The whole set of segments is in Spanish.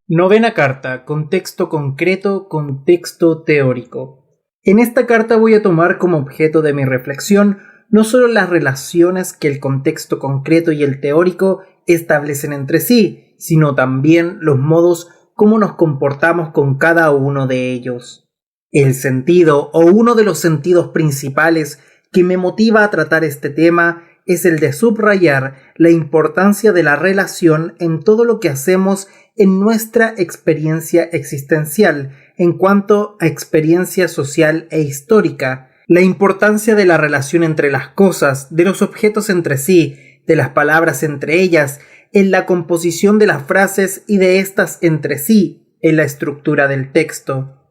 Novena carta, contexto concreto, contexto teórico. En esta carta voy a tomar como objeto de mi reflexión no solo las relaciones que el contexto concreto y el teórico establecen entre sí, sino también los modos como nos comportamos con cada uno de ellos. El sentido o uno de los sentidos principales que me motiva a tratar este tema es el de subrayar la importancia de la relación en todo lo que hacemos en nuestra experiencia existencial, en cuanto a experiencia social e histórica, la importancia de la relación entre las cosas, de los objetos entre sí, de las palabras entre ellas, en la composición de las frases y de estas entre sí, en la estructura del texto,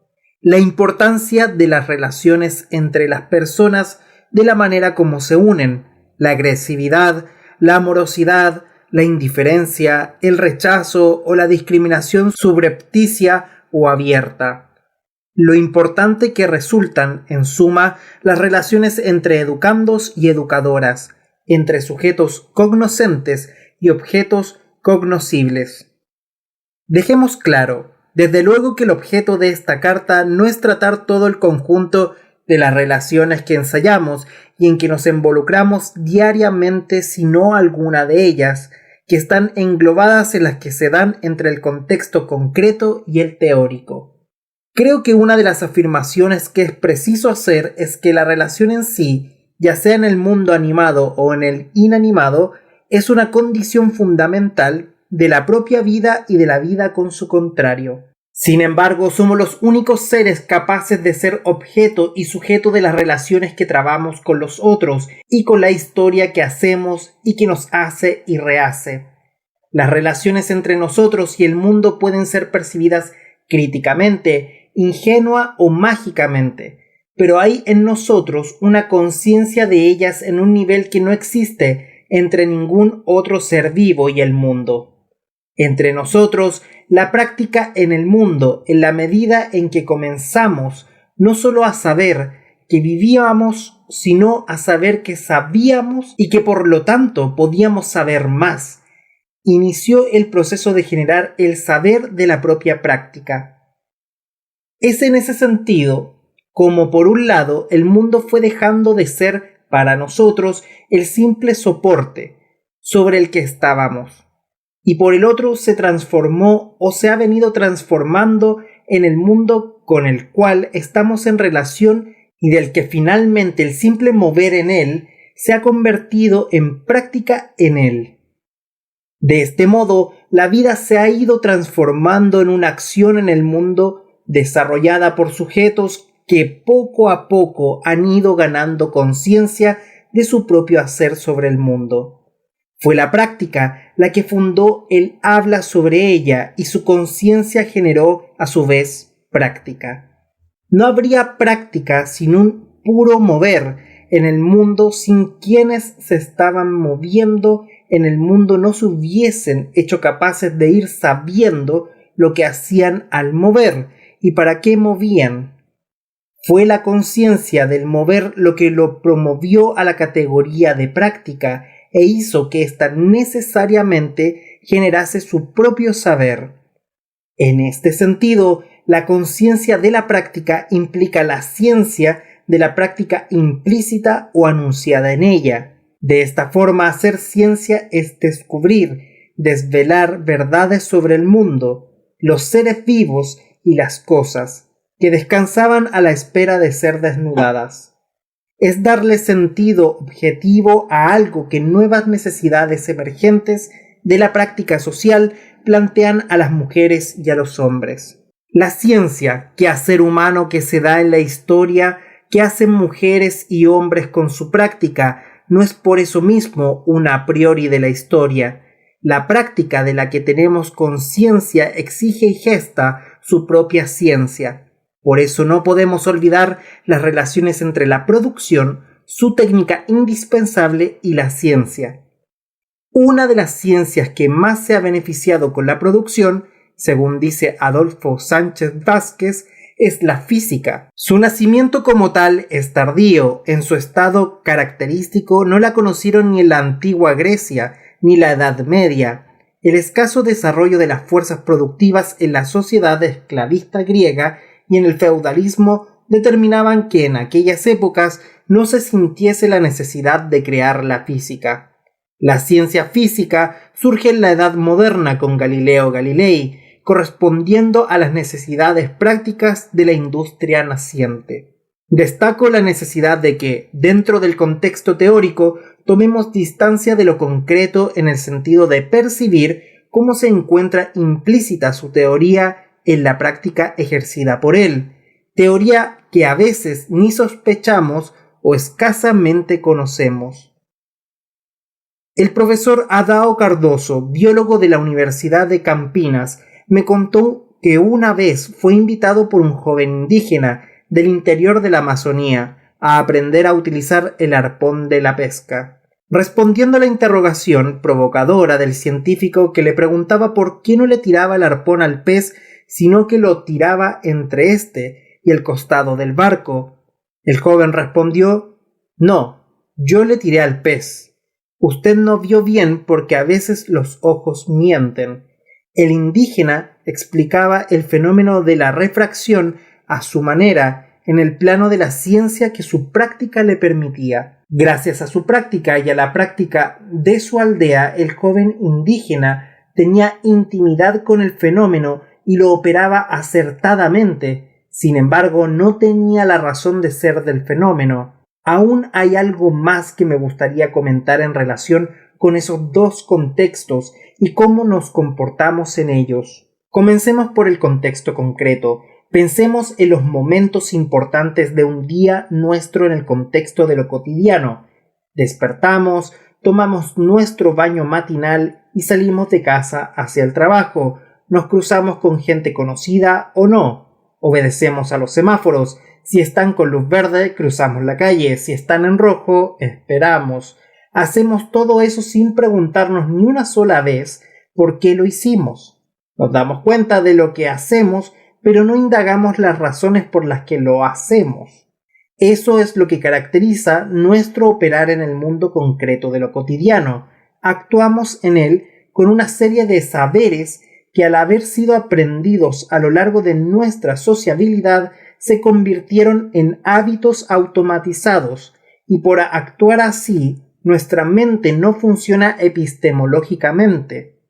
la importancia de las relaciones entre las personas, de la manera como se unen, la agresividad, la amorosidad, la indiferencia, el rechazo o la discriminación subrepticia o abierta. Lo importante que resultan, en suma, las relaciones entre educandos y educadoras, entre sujetos cognoscentes y objetos cognoscibles. Dejemos claro, desde luego que el objeto de esta carta no es tratar todo el conjunto de las relaciones que ensayamos y en que nos involucramos diariamente, sino alguna de ellas, que están englobadas en las que se dan entre el contexto concreto y el teórico. Creo que una de las afirmaciones que es preciso hacer es que la relación en sí, ya sea en el mundo animado o en el inanimado, es una condición fundamental de la propia vida y de la vida con su contrario. Sin embargo, somos los únicos seres capaces de ser objeto y sujeto de las relaciones que trabamos con los otros y con la historia que hacemos y que nos hace y rehace. Las relaciones entre nosotros y el mundo pueden ser percibidas críticamente, ingenua o mágicamente, pero hay en nosotros una conciencia de ellas en un nivel que no existe entre ningún otro ser vivo y el mundo. Entre nosotros, la práctica en el mundo, en la medida en que comenzamos no solo a saber que vivíamos, sino a saber que sabíamos y que por lo tanto podíamos saber más, inició el proceso de generar el saber de la propia práctica. Es en ese sentido como por un lado el mundo fue dejando de ser para nosotros el simple soporte sobre el que estábamos, y por el otro se transformó o se ha venido transformando en el mundo con el cual estamos en relación y del que finalmente el simple mover en él se ha convertido en práctica en él. De este modo, la vida se ha ido transformando en una acción en el mundo desarrollada por sujetos que poco a poco han ido ganando conciencia de su propio hacer sobre el mundo. Fue la práctica la que fundó el habla sobre ella y su conciencia generó a su vez práctica. No habría práctica sin un puro mover en el mundo, sin quienes se estaban moviendo en el mundo no se hubiesen hecho capaces de ir sabiendo lo que hacían al mover y para qué movían. Fue la conciencia del mover lo que lo promovió a la categoría de práctica e hizo que ésta necesariamente generase su propio saber. En este sentido, la conciencia de la práctica implica la ciencia de la práctica implícita o anunciada en ella. De esta forma, hacer ciencia es descubrir, desvelar verdades sobre el mundo, los seres vivos y las cosas, que descansaban a la espera de ser desnudadas. Es darle sentido objetivo a algo que nuevas necesidades emergentes de la práctica social plantean a las mujeres y a los hombres. La ciencia, quehacer humano que se da en la historia, que hacen mujeres y hombres con su práctica, no es por eso mismo una a priori de la historia. La práctica de la que tenemos conciencia exige y gesta su propia ciencia. Por eso no podemos olvidar las relaciones entre la producción, su técnica indispensable y la ciencia. Una de las ciencias que más se ha beneficiado con la producción, según dice Adolfo Sánchez Vázquez, es la física. Su nacimiento como tal es tardío. En su estado característico no la conocieron ni en la antigua Grecia ni la Edad Media. el escaso desarrollo de las fuerzas productivas en la sociedad esclavista griega y en el feudalismo determinaban que en aquellas épocas no se sintiese la necesidad de crear la física. La ciencia física surge en la Edad Moderna con Galileo Galilei, correspondiendo a las necesidades prácticas de la industria naciente. Destaco la necesidad de que, dentro del contexto teórico, tomemos distancia de lo concreto en el sentido de percibir cómo se encuentra implícita su teoría en la práctica ejercida por él, teoría que a veces ni sospechamos o escasamente conocemos. El profesor Adao Cardoso, biólogo de la Universidad de Campinas, me contó que una vez fue invitado por un joven indígena del interior de la Amazonía a aprender a utilizar el arpón de la pesca. Respondiendo a la interrogación provocadora del científico que le preguntaba por qué no le tiraba el arpón al pez, sino que lo tiraba entre este y el costado del barco, el joven respondió: «No, yo le tiré al pez. Usted no vio bien porque a veces los ojos mienten». El indígena explicaba el fenómeno de la refracción a su manera, en el plano de la ciencia que su práctica le permitía. Gracias a su práctica y a la práctica de su aldea, el joven indígena tenía intimidad con el fenómeno y lo operaba acertadamente. Sin embargo, no tenía la razón de ser del fenómeno. Aún hay algo más que me gustaría comentar en relación con esos dos contextos y cómo nos comportamos en ellos. Comencemos por el contexto concreto. Pensemos en los momentos importantes de un día nuestro en el contexto de lo cotidiano. Despertamos, tomamos nuestro baño matinal y salimos de casa hacia el trabajo. Nos cruzamos con gente conocida o no. Obedecemos a los semáforos. Si están con luz verde, cruzamos la calle. Si están en rojo, esperamos. Hacemos todo eso sin preguntarnos ni una sola vez por qué lo hicimos. Nos damos cuenta de lo que hacemos, pero no indagamos las razones por las que lo hacemos. Eso es lo que caracteriza nuestro operar en el mundo concreto de lo cotidiano. Actuamos en él con una serie de saberes que, al haber sido aprendidos a lo largo de nuestra sociabilidad, se convirtieron en hábitos automatizados, y por actuar así, nuestra mente no funciona epistemológicamente.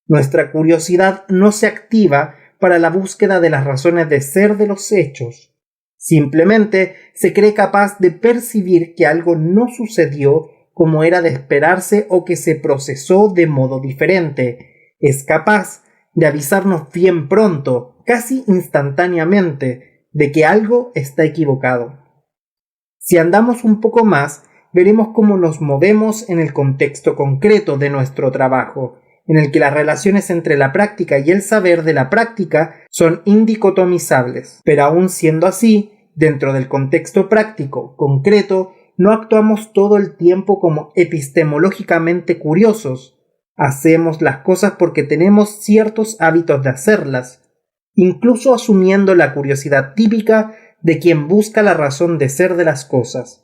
Nuestra curiosidad no se activa para la búsqueda de las razones de ser de los hechos. Simplemente se cree capaz de percibir que algo no sucedió como era de esperarse o que se procesó de modo diferente. Es capaz de avisarnos bien pronto, casi instantáneamente, de que algo está equivocado. Si andamos un poco más, veremos cómo nos movemos en el contexto concreto de nuestro trabajo, en el que las relaciones entre la práctica y el saber de la práctica son indicotomizables. Pero aun siendo así, dentro del contexto práctico concreto, no actuamos todo el tiempo como epistemológicamente curiosos. Hacemos las cosas porque tenemos ciertos hábitos de hacerlas, incluso asumiendo la curiosidad típica de quien busca la razón de ser de las cosas,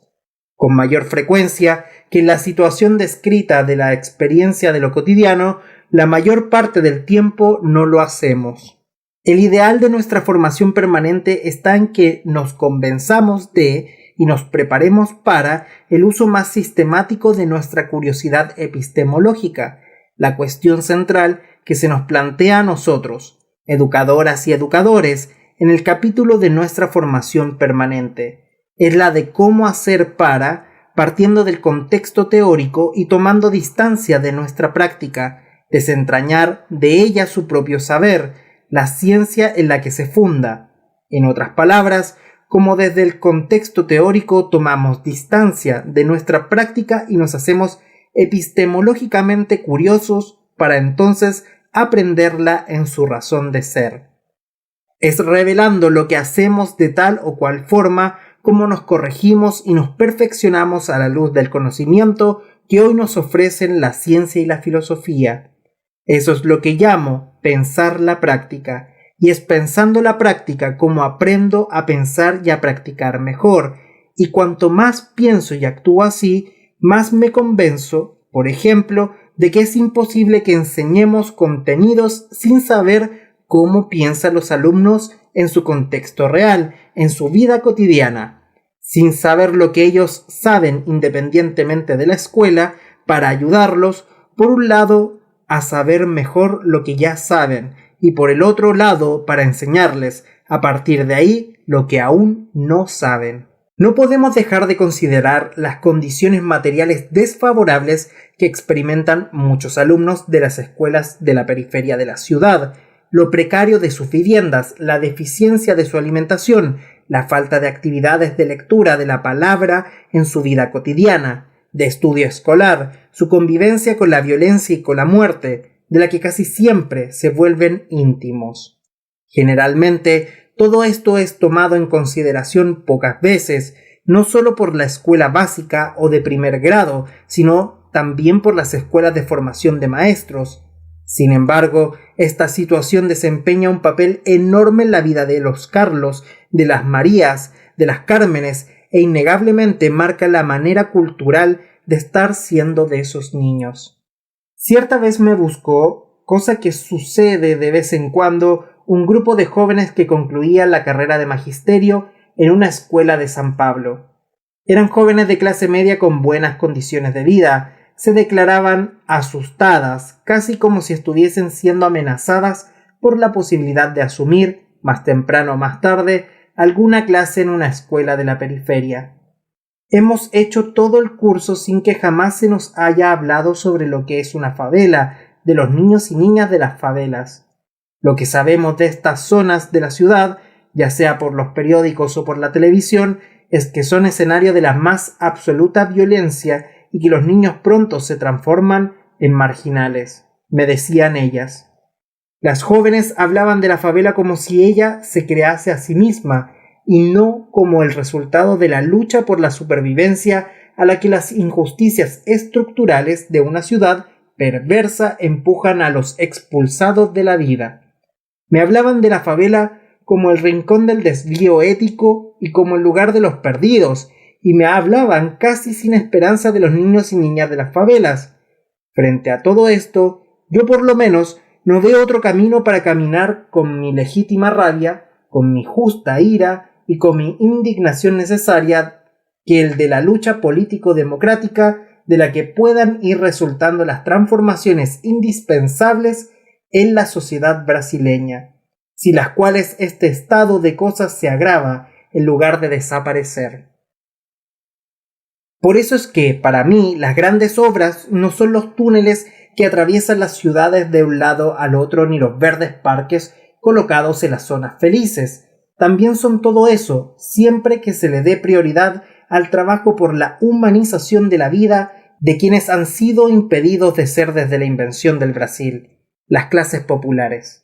con mayor frecuencia que en la situación descrita de la experiencia de lo cotidiano. La mayor parte del tiempo no lo hacemos. El ideal de nuestra formación permanente está en que nos convenzamos de y nos preparemos para el uso más sistemático de nuestra curiosidad epistemológica, la cuestión central que se nos plantea a nosotros, educadoras y educadores, en el capítulo de nuestra formación permanente. Es la de cómo hacer para, partiendo del contexto teórico y tomando distancia de nuestra práctica, desentrañar de ella su propio saber, la ciencia en la que se funda. En otras palabras, como desde el contexto teórico tomamos distancia de nuestra práctica y nos hacemos epistemológicamente curiosos para entonces aprenderla en su razón de ser. Es revelando lo que hacemos de tal o cual forma como nos corregimos y nos perfeccionamos a la luz del conocimiento que hoy nos ofrecen la ciencia y la filosofía. Eso es lo que llamo pensar la práctica, y es pensando la práctica como aprendo a pensar y a practicar mejor, y cuanto más pienso y actúo así, más me convenzo, por ejemplo, de que es imposible que enseñemos contenidos sin saber cómo piensan los alumnos en su contexto real, en su vida cotidiana, sin saber lo que ellos saben independientemente de la escuela, para ayudarlos, por un lado, a saber mejor lo que ya saben, y por el otro lado, para enseñarles, a partir de ahí, lo que aún no saben. No podemos dejar de considerar las condiciones materiales desfavorables que experimentan muchos alumnos de las escuelas de la periferia de la ciudad, lo precario de sus viviendas, la deficiencia de su alimentación, la falta de actividades de lectura de la palabra en su vida cotidiana, de estudio escolar, su convivencia con la violencia y con la muerte, de la que casi siempre se vuelven íntimos. Generalmente, todo esto es tomado en consideración pocas veces, no solo por la escuela básica o de primer grado, sino también por las escuelas de formación de maestros. Sin embargo, esta situación desempeña un papel enorme en la vida de los Carlos, de las Marías, de las Cármenes, e innegablemente marca la manera cultural de estar siendo de esos niños. Cierta vez me buscó, cosa que sucede de vez en cuando, un grupo de jóvenes que concluían la carrera de magisterio en una escuela de San Pablo. Eran jóvenes de clase media con buenas condiciones de vida. Se declaraban asustadas, casi como si estuviesen siendo amenazadas por la posibilidad de asumir, más temprano o más tarde, alguna clase en una escuela de la periferia. Hemos hecho todo el curso sin que jamás se nos haya hablado sobre lo que es una favela, de los niños y niñas de las favelas. Lo que sabemos de estas zonas de la ciudad, ya sea por los periódicos o por la televisión, es que son escenario de la más absoluta violencia y que los niños pronto se transforman en marginales, me decían ellas. Las jóvenes hablaban de la favela como si ella se crease a sí misma y no como el resultado de la lucha por la supervivencia a la que las injusticias estructurales de una ciudad perversa empujan a los expulsados de la vida. Me hablaban de la favela como el rincón del desvío ético y como el lugar de los perdidos, y me hablaban casi sin esperanza de los niños y niñas de las favelas. Frente a todo esto, yo por lo menos no veo otro camino para caminar con mi legítima rabia, con mi justa ira y con mi indignación necesaria que el de la lucha político-democrática de la que puedan ir resultando las transformaciones indispensables en la sociedad brasileña, sin las cuales este estado de cosas se agrava en lugar de desaparecer. Por eso es que, para mí, las grandes obras no son los túneles que atraviesan las ciudades de un lado al otro ni los verdes parques colocados en las zonas felices. También son todo eso, siempre que se le dé prioridad al trabajo por la humanización de la vida de quienes han sido impedidos de ser desde la invención del Brasil, las clases populares.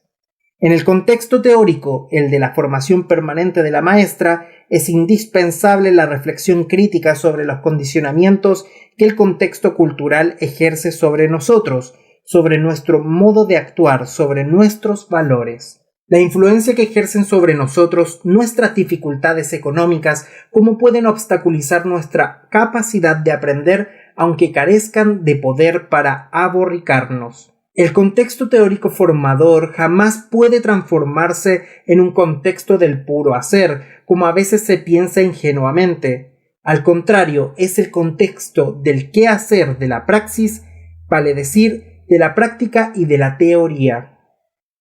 En el contexto teórico, el de la formación permanente de la maestra, es indispensable la reflexión crítica sobre los condicionamientos que el contexto cultural ejerce sobre nosotros, sobre nuestro modo de actuar, sobre nuestros valores. La influencia que ejercen sobre nosotros nuestras dificultades económicas, cómo pueden obstaculizar nuestra capacidad de aprender, aunque carezcan de poder para aborricarnos. El contexto teórico formador jamás puede transformarse en un contexto del puro hacer, como a veces se piensa ingenuamente. Al contrario, es el contexto del qué hacer de la praxis, vale decir, de la práctica y de la teoría.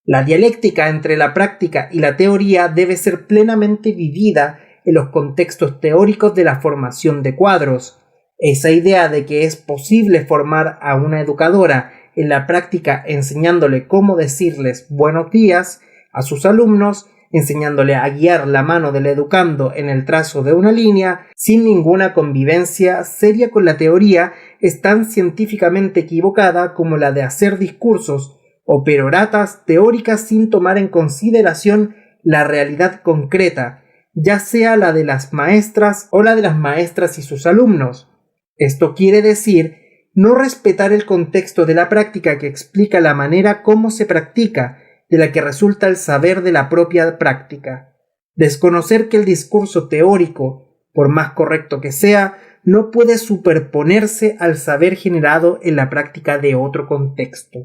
La dialéctica entre la práctica y la teoría debe ser plenamente vivida en los contextos teóricos de la formación de cuadros. Esa idea de que es posible formar a una educadora en la práctica enseñándole cómo decirles buenos días a sus alumnos, enseñándole a guiar la mano del educando en el trazo de una línea, sin ninguna convivencia seria con la teoría, es tan científicamente equivocada como la de hacer discursos o peroratas teóricas sin tomar en consideración la realidad concreta, ya sea la de las maestras o la de las maestras y sus alumnos. Esto quiere decir no respetar el contexto de la práctica que explica la manera como se practica, de la que resulta el saber de la propia práctica. Desconocer que el discurso teórico, por más correcto que sea, no puede superponerse al saber generado en la práctica de otro contexto.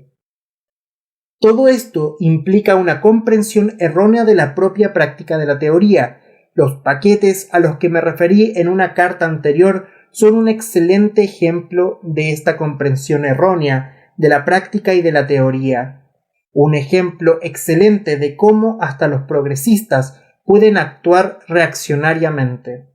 Todo esto implica una comprensión errónea de la propia práctica de la teoría. Los paquetes a los que me referí en una carta anterior son un excelente ejemplo de esta comprensión errónea de la práctica y de la teoría. Un ejemplo excelente de cómo hasta los progresistas pueden actuar reaccionariamente.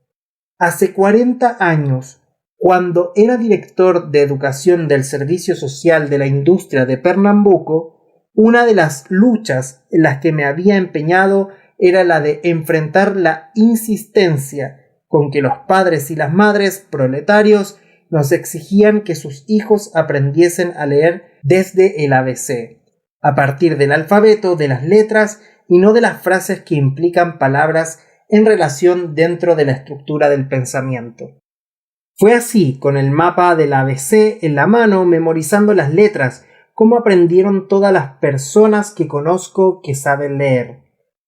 Hace 40 años, cuando era director de educación del Servicio Social de la Industria de Pernambuco, una de las luchas en las que me había empeñado era la de enfrentar la insistencia con que los padres y las madres proletarios nos exigían que sus hijos aprendiesen a leer desde el ABC, a partir del alfabeto, de las letras y no de las frases que implican palabras en relación dentro de la estructura del pensamiento. Fue así, con el mapa del ABC en la mano, memorizando las letras, como aprendieron todas las personas que conozco que saben leer.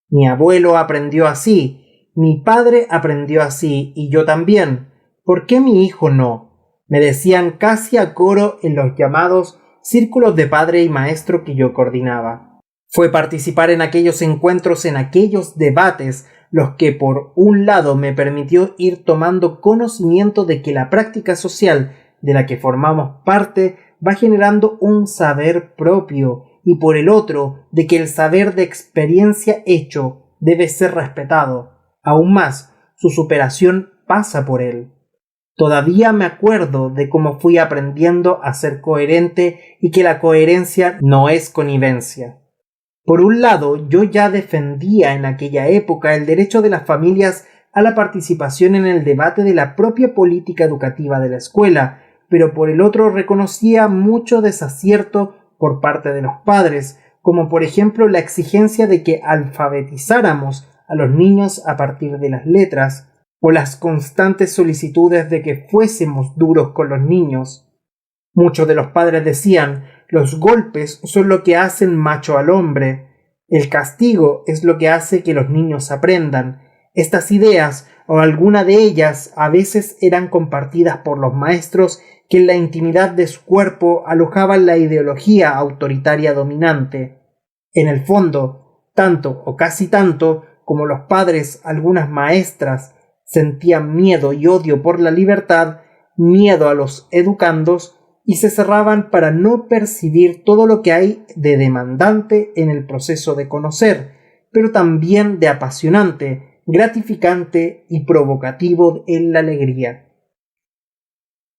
Mi abuelo aprendió así, mi padre aprendió así, y yo también. ¿Por qué mi hijo no? Me decían casi a coro en los llamados círculos de padre y maestro que yo coordinaba. Fue participar en aquellos encuentros, en aquellos debates, los que por un lado me permitió ir tomando conocimiento de que la práctica social de la que formamos parte va generando un saber propio, y por el otro de que el saber de experiencia hecho debe ser respetado. Aún más, su superación pasa por él. Todavía me acuerdo de cómo fui aprendiendo a ser coherente y que la coherencia no es connivencia. Por un lado, yo ya defendía en aquella época el derecho de las familias a la participación en el debate de la propia política educativa de la escuela, pero por el otro reconocía mucho desacierto por parte de los padres, como por ejemplo la exigencia de que alfabetizáramos a los niños a partir de las letras, o las constantes solicitudes de que fuésemos duros con los niños. Muchos de los padres decían: los golpes son lo que hacen macho al hombre, el castigo es lo que hace que los niños aprendan. Estas ideas, o alguna de ellas, a veces eran compartidas por los maestros que en la intimidad de su cuerpo alojaban la ideología autoritaria dominante. En el fondo, tanto o casi tanto como los padres, algunas maestras sentían miedo y odio por la libertad, miedo a los educandos, y se cerraban para no percibir todo lo que hay de demandante en el proceso de conocer, pero también de apasionante, gratificante y provocativo en la alegría.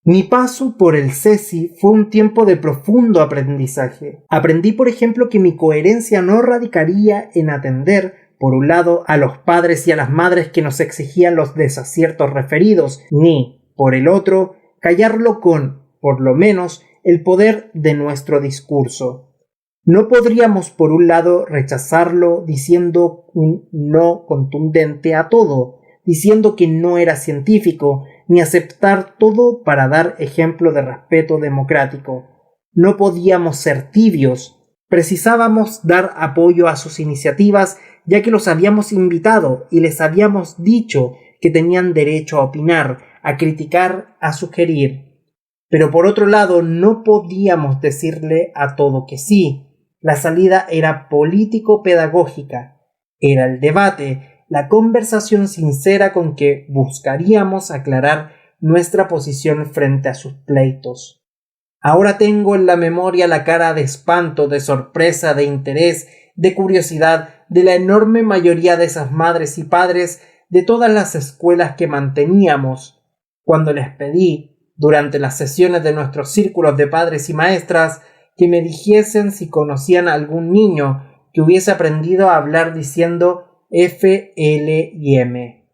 Mi paso por el CESI fue un tiempo de profundo aprendizaje. Aprendí, por ejemplo, que mi coherencia no radicaría en atender, por un lado, a los padres y a las madres que nos exigían los desaciertos referidos, ni, por el otro, callarlo con, por lo menos, el poder de nuestro discurso. No podríamos, por un lado, rechazarlo diciendo un no contundente a todo, diciendo que no era científico, ni aceptar todo para dar ejemplo de respeto democrático. No podíamos ser tibios. Precisábamos dar apoyo a sus iniciativas, ya que los habíamos invitado y les habíamos dicho que tenían derecho a opinar, a criticar, a sugerir. Pero por otro lado, no podíamos decirle a todo que sí. La salida era político-pedagógica. Era el debate, la conversación sincera con que buscaríamos aclarar nuestra posición frente a sus pleitos. Ahora tengo en la memoria la cara de espanto, de sorpresa, de interés, de curiosidad de la enorme mayoría de esas madres y padres de todas las escuelas que manteníamos, cuando les pedí, durante las sesiones de nuestros círculos de padres y maestras, que me dijesen si conocían a algún niño que hubiese aprendido a hablar diciendo F, L y M.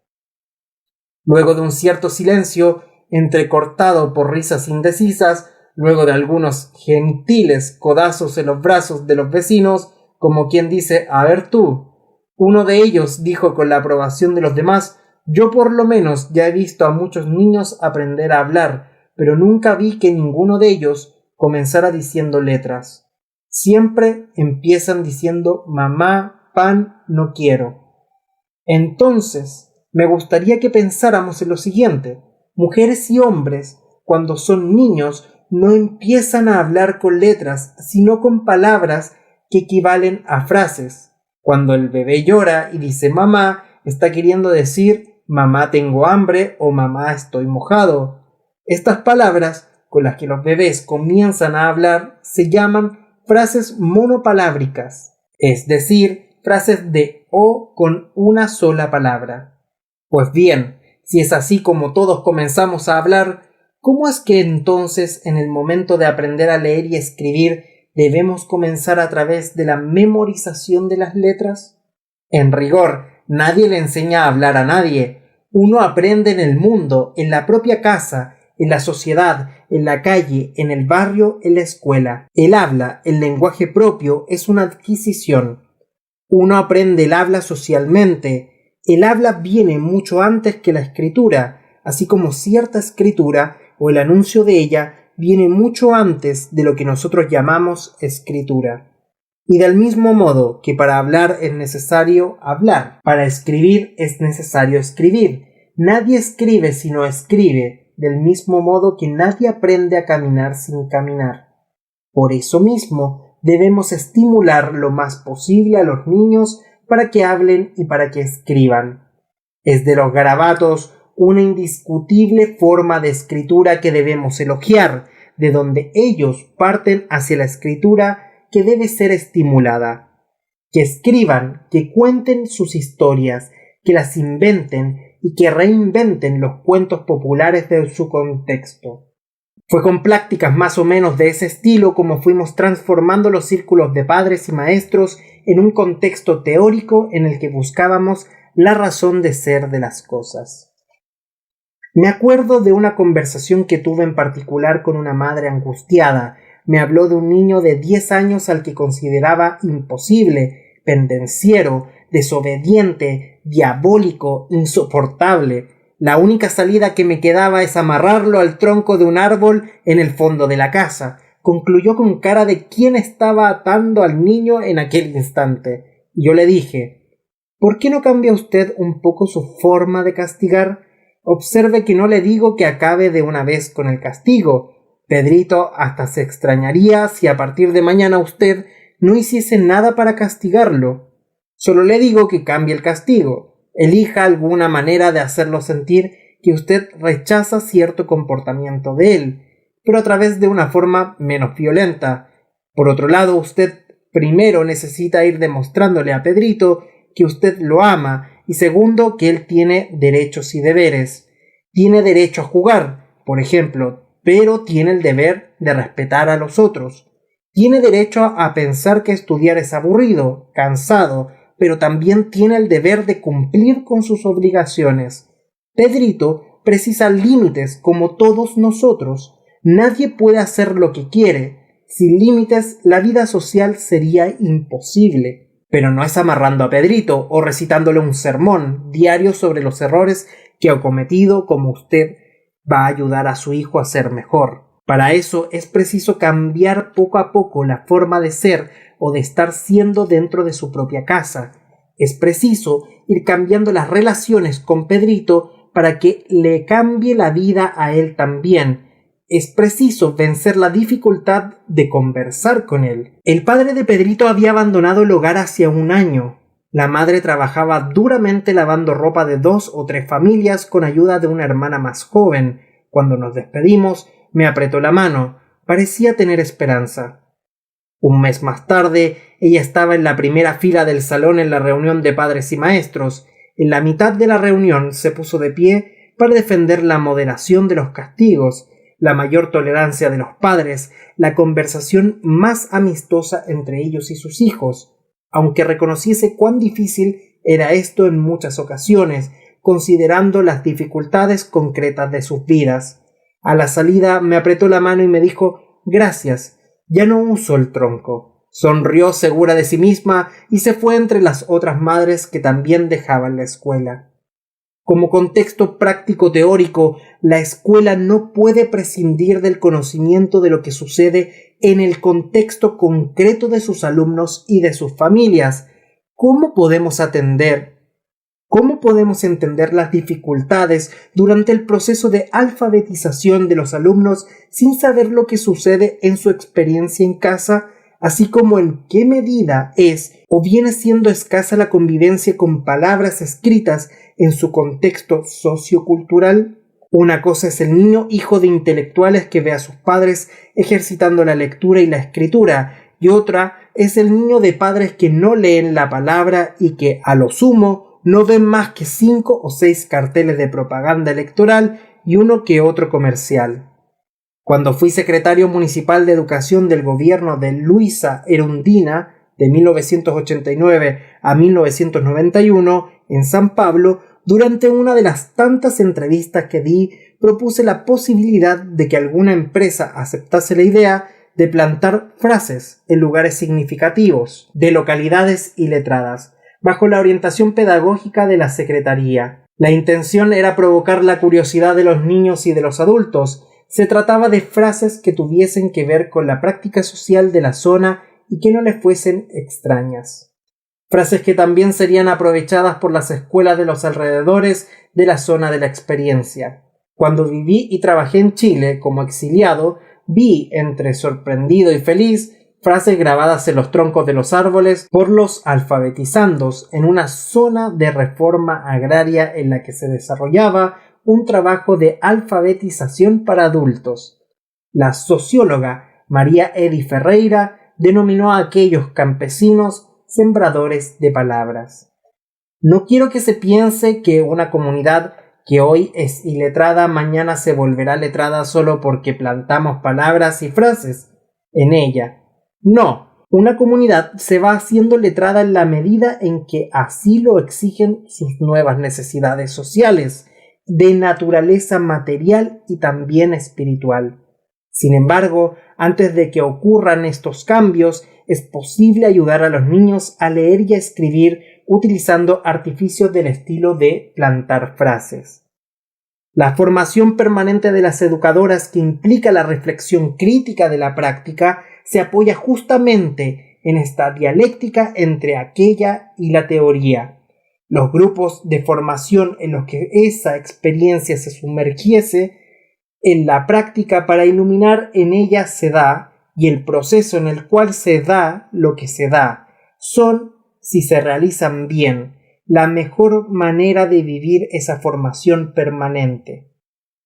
Luego de un cierto silencio, entrecortado por risas indecisas, luego de algunos gentiles codazos en los brazos de los vecinos, como quien dice: a ver tú, uno de ellos dijo con la aprobación de los demás: yo por lo menos ya he visto a muchos niños aprender a hablar, pero nunca vi que ninguno de ellos comenzara diciendo letras. Siempre empiezan diciendo mamá, pan, no quiero. Entonces, me gustaría que pensáramos en lo siguiente. Mujeres y hombres, cuando son niños, no empiezan a hablar con letras, sino con palabras que equivalen a frases. Cuando el bebé llora y dice mamá, está queriendo decir mamá tengo hambre o mamá estoy mojado. Estas palabras con las que los bebés comienzan a hablar se llaman frases monopalábricas, es decir, frases de o con una sola palabra. Pues bien, si es así como todos comenzamos a hablar, ¿cómo es que entonces en el momento de aprender a leer y escribir debemos comenzar a través de la memorización de las letras? En rigor, nadie le enseña a hablar a nadie. Uno aprende en el mundo, en la propia casa, en la sociedad, en la calle, en el barrio, en la escuela. El habla, el lenguaje propio, es una adquisición. Uno aprende el habla socialmente. El habla viene mucho antes que la escritura, así como cierta escritura o el anuncio de ella viene mucho antes de lo que nosotros llamamos escritura. Y del mismo modo que para hablar es necesario hablar, para escribir es necesario escribir. Nadie escribe si no escribe, del mismo modo que nadie aprende a caminar sin caminar. Por eso mismo debemos estimular lo más posible a los niños para que hablen y para que escriban. Es de los garabatos una indiscutible forma de escritura que debemos elogiar, de donde ellos parten hacia la escritura que debe ser estimulada. Que escriban, que cuenten sus historias, que las inventen y que reinventen los cuentos populares de su contexto. Fue con prácticas más o menos de ese estilo como fuimos transformando los círculos de padres y maestros en un contexto teórico en el que buscábamos la razón de ser de las cosas. Me acuerdo de una conversación que tuve en particular con una madre angustiada. Me habló de un niño de 10 años al que consideraba imposible, pendenciero, desobediente, diabólico, insoportable. La única salida que me quedaba es amarrarlo al tronco de un árbol en el fondo de la casa. Concluyó con cara de quien estaba atando al niño en aquel instante. Yo le dije, ¿por qué no cambia usted un poco su forma de castigar? Observe que no le digo que acabe de una vez con el castigo. Pedrito hasta se extrañaría si a partir de mañana usted no hiciese nada para castigarlo. Solo le digo que cambie el castigo. Elija alguna manera de hacerlo sentir que usted rechaza cierto comportamiento de él, pero a través de una forma menos violenta. Por otro lado, usted primero necesita ir demostrándole a Pedrito que usted lo ama y segundo que él tiene derechos y deberes. Tiene derecho a jugar, por ejemplo, pero tiene el deber de respetar a los otros. Tiene derecho a pensar que estudiar es aburrido, cansado, pero también tiene el deber de cumplir con sus obligaciones. Pedrito precisa límites como todos nosotros. Nadie puede hacer lo que quiere. Sin límites, la vida social sería imposible. Pero no es amarrando a Pedrito o recitándole un sermón diario sobre los errores que ha cometido como usted va a ayudar a su hijo a ser mejor. Para eso es preciso cambiar poco a poco la forma de ser o de estar siendo dentro de su propia casa. Es preciso ir cambiando las relaciones con Pedrito para que le cambie la vida a él también. Es preciso vencer la dificultad de conversar con él. El padre de Pedrito había abandonado el hogar hacía un año. La madre trabajaba duramente lavando ropa de 2 o 3 familias con ayuda de una hermana más joven. Cuando nos despedimos, me apretó la mano. Parecía tener esperanza. Un mes más tarde, ella estaba en la primera fila del salón en la reunión de padres y maestros. En la mitad de la reunión se puso de pie para defender la moderación de los castigos, la mayor tolerancia de los padres, la conversación más amistosa entre ellos y sus hijos, aunque reconociese cuán difícil era esto en muchas ocasiones, considerando las dificultades concretas de sus vidas. A la salida me apretó la mano y me dijo «Gracias, ya no uso el tronco». Sonrió segura de sí misma y se fue entre las otras madres que también dejaban la escuela. Como contexto práctico teórico, la escuela no puede prescindir del conocimiento de lo que sucede en el contexto concreto de sus alumnos y de sus familias. ¿Cómo podemos atender ¿Cómo podemos entender las dificultades durante el proceso de alfabetización de los alumnos sin saber lo que sucede en su experiencia en casa, así como en qué medida es o viene siendo escasa la convivencia con palabras escritas en su contexto sociocultural? Una cosa es el niño hijo de intelectuales que ve a sus padres ejercitando la lectura y la escritura, y otra es el niño de padres que no leen la palabra y que, a lo sumo, no ven más que 5 o 6 carteles de propaganda electoral y uno que otro comercial. Cuando fui secretario municipal de educación del gobierno de Luisa Erundina, de 1989 a 1991, en San Pablo, durante una de las tantas entrevistas que di, propuse la posibilidad de que alguna empresa aceptase la idea de plantar frases en lugares significativos de localidades iletradas, bajo la orientación pedagógica de la Secretaría. La intención era provocar la curiosidad de los niños y de los adultos. Se trataba de frases que tuviesen que ver con la práctica social de la zona y que no les fuesen extrañas. Frases que también serían aprovechadas por las escuelas de los alrededores de la zona de la experiencia. Cuando viví y trabajé en Chile como exiliado, vi, entre sorprendido y feliz, frases grabadas en los troncos de los árboles por los alfabetizandos en una zona de reforma agraria en la que se desarrollaba un trabajo de alfabetización para adultos. La socióloga María Edi Ferreira denominó a aquellos campesinos sembradores de palabras. No quiero que se piense que una comunidad que hoy es iletrada mañana se volverá letrada solo porque plantamos palabras y frases en ella. No, una comunidad se va haciendo letrada en la medida en que así lo exigen sus nuevas necesidades sociales, de naturaleza material y también espiritual. Sin embargo, antes de que ocurran estos cambios, es posible ayudar a los niños a leer y a escribir utilizando artificios del estilo de plantar frases. La formación permanente de las educadoras, que implica la reflexión crítica de la práctica, se apoya justamente en esta dialéctica entre aquella y la teoría. Los grupos de formación en los que esa experiencia se sumergiese en la práctica para iluminar en ella se da, y el proceso en el cual se da lo que se da, son, si se realizan bien, la mejor manera de vivir esa formación permanente.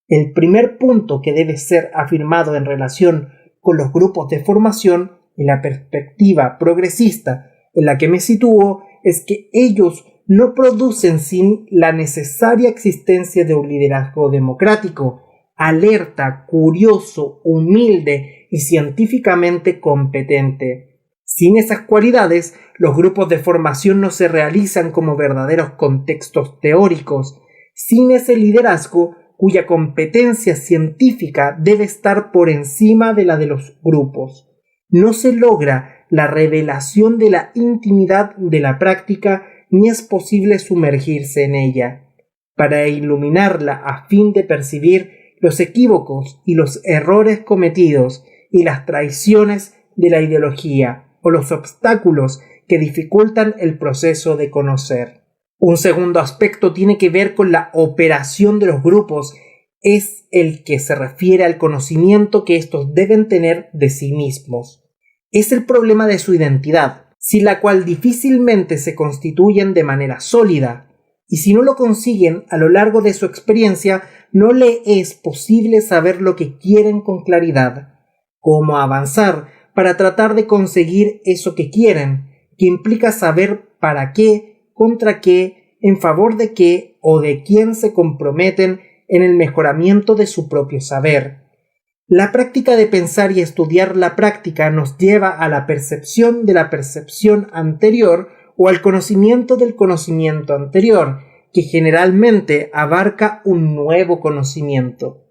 El primer punto que debe ser afirmado en relación con los grupos de formación, en la perspectiva progresista en la que me sitúo, es que ellos no producen sin la necesaria existencia de un liderazgo democrático, alerta, curioso, humilde y científicamente competente. Sin esas cualidades, los grupos de formación no se realizan como verdaderos contextos teóricos. Sin ese liderazgo, cuya competencia científica debe estar por encima de la de los grupos, no se logra la revelación de la intimidad de la práctica ni es posible sumergirse en ella. Para iluminarla a fin de percibir los equívocos y los errores cometidos y las traiciones de la ideología o los obstáculos que dificultan el proceso de conocer. Un segundo aspecto tiene que ver con la operación de los grupos, es el que se refiere al conocimiento que estos deben tener de sí mismos. Es el problema de su identidad, sin la cual difícilmente se constituyen de manera sólida, y si no lo consiguen a lo largo de su experiencia, no le es posible saber lo que quieren con claridad, cómo avanzar para tratar de conseguir eso que quieren, que implica saber para qué, contra qué, en favor de qué o de quién se comprometen en el mejoramiento de su propio saber. La práctica de pensar y estudiar la práctica nos lleva a la percepción de la percepción anterior o al conocimiento del conocimiento anterior, que generalmente abarca un nuevo conocimiento.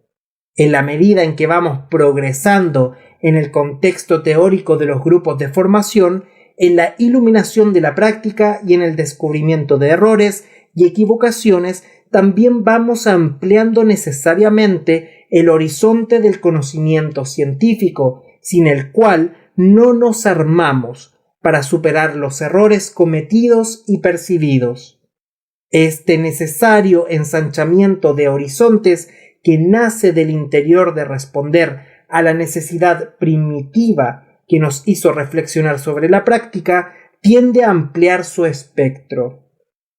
En la medida en que vamos progresando en el contexto teórico de los grupos de formación, en la iluminación de la práctica y en el descubrimiento de errores y equivocaciones, también vamos ampliando necesariamente el horizonte del conocimiento científico, sin el cual no nos armamos para superar los errores cometidos y percibidos. Este necesario ensanchamiento de horizontes que nace del interior de responder a la necesidad primitiva que nos hizo reflexionar sobre la práctica tiende a ampliar su espectro.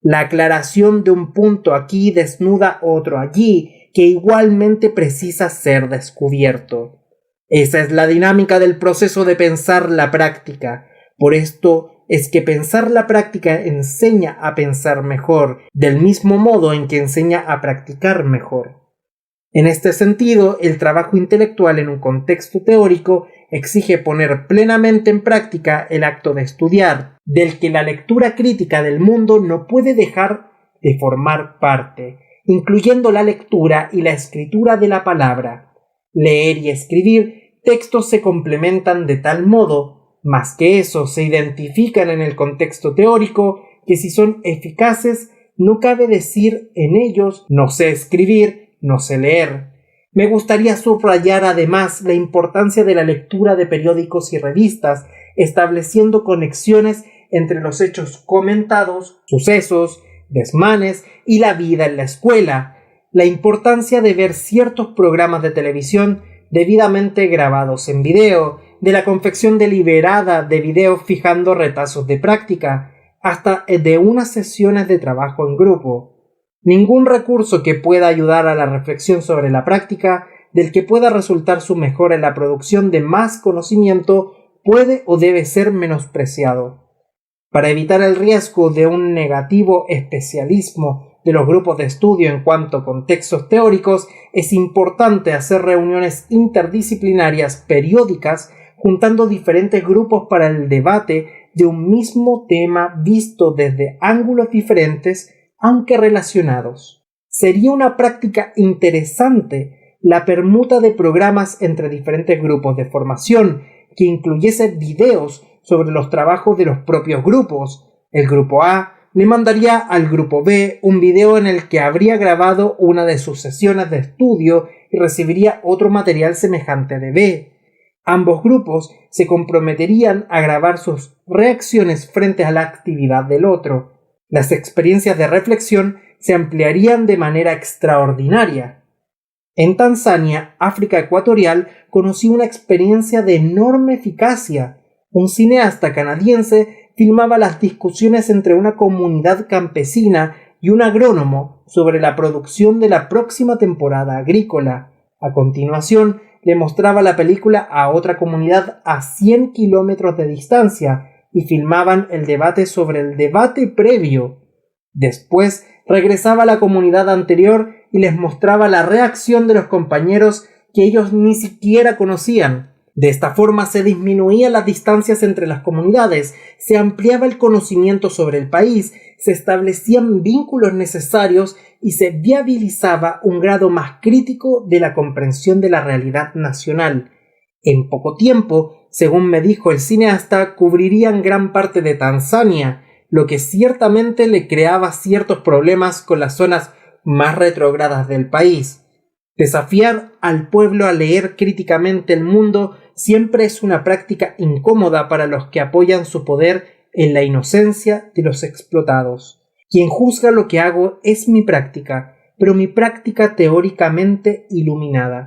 La aclaración de un punto aquí desnuda otro allí, que igualmente precisa ser descubierto. Esa es la dinámica del proceso de pensar la práctica. Por esto es que pensar la práctica enseña a pensar mejor, del mismo modo en que enseña a practicar mejor. En este sentido, el trabajo intelectual en un contexto teórico exige poner plenamente en práctica el acto de estudiar, del que la lectura crítica del mundo no puede dejar de formar parte, incluyendo la lectura y la escritura de la palabra. Leer y escribir textos se complementan de tal modo, más que eso, se identifican en el contexto teórico, que si son eficaces, no cabe decir en ellos no sé escribir, no sé leer. Me gustaría subrayar además la importancia de la lectura de periódicos y revistas, estableciendo conexiones entre los hechos comentados, sucesos, desmanes y la vida en la escuela, la importancia de ver ciertos programas de televisión debidamente grabados en video, de la confección deliberada de videos fijando retazos de práctica, hasta de unas sesiones de trabajo en grupo. Ningún recurso que pueda ayudar a la reflexión sobre la práctica, del que pueda resultar su mejora en la producción de más conocimiento, puede o debe ser menospreciado. Para evitar el riesgo de un negativo especialismo de los grupos de estudio en cuanto a contextos teóricos, es importante hacer reuniones interdisciplinarias periódicas juntando diferentes grupos para el debate de un mismo tema visto desde ángulos diferentes, aunque relacionados. Sería una práctica interesante la permuta de programas entre diferentes grupos de formación que incluyese videos sobre los trabajos de los propios grupos. El grupo A le mandaría al grupo B un video en el que habría grabado una de sus sesiones de estudio y recibiría otro material semejante de B. Ambos grupos se comprometerían a grabar sus reacciones frente a la actividad del otro. Las experiencias de reflexión se ampliarían de manera extraordinaria. En Tanzania, África Ecuatorial, conocí una experiencia de enorme eficacia. Un cineasta canadiense filmaba las discusiones entre una comunidad campesina y un agrónomo sobre la producción de la próxima temporada agrícola. A continuación, le mostraba la película a otra comunidad a 100 kilómetros de distancia y filmaban el debate sobre el debate previo. Después regresaba a la comunidad anterior y les mostraba la reacción de los compañeros que ellos ni siquiera conocían. De esta forma se disminuían las distancias entre las comunidades, se ampliaba el conocimiento sobre el país, se establecían vínculos necesarios y se viabilizaba un grado más crítico de la comprensión de la realidad nacional. En poco tiempo, según me dijo el cineasta, cubrirían gran parte de Tanzania, lo que ciertamente le creaba ciertos problemas con las zonas más retrógradas del país. Desafiar al pueblo a leer críticamente el mundo siempre es una práctica incómoda para los que apoyan su poder en la inocencia de los explotados. Quien juzga lo que hago es mi práctica, pero mi práctica teóricamente iluminada.